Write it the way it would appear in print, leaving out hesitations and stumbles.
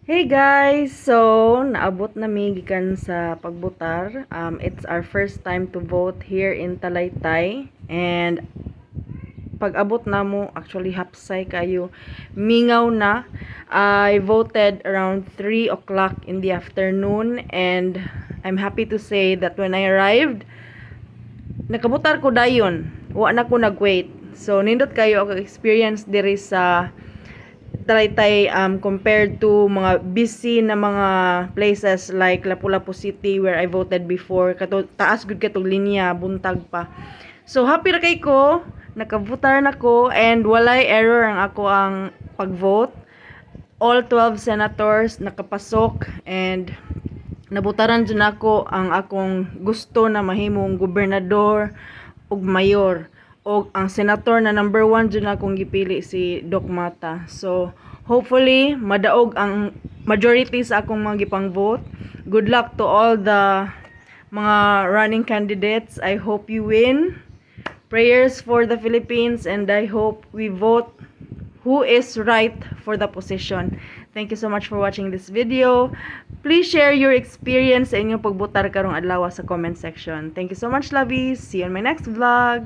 Hey guys! So, naabot na mi gikan sa pagbotar. It's our first time to vote here in Talaytay. And pag-abot na mo, actually hapsay kayo. Mingaw na. I voted around 3 o'clock in the afternoon. And I'm happy to say that when I arrived, nakabutar ko dayon. Wa na ko nag-wait. So, nindot kayo ako experience diri sa Taytay compared to mga busy na mga places like Lapu-Lapu City where I voted before. Taas gud katong linya, buntag pa. So happy ra kay ko, nakabutar na ko and walay error ang ako ang pag-vote. All 12 senators nakapasok and nabutaran dyan ako ang akong gusto na mahimong gobernador ug mayor o ang senator na number 1 dyan akong gipili si Doc Mata. So hopefully madaog ang majority sa akong mga gipang vote. Good luck to all the mga running candidates. I hope you win. Prayers for the Philippines, and I hope we vote who is right for the position. Thank you so much for watching this video. Please share your experience sa inyong pagbotar karong adlaw sa comment section. Thank you so much, lovies. See you on my next vlog.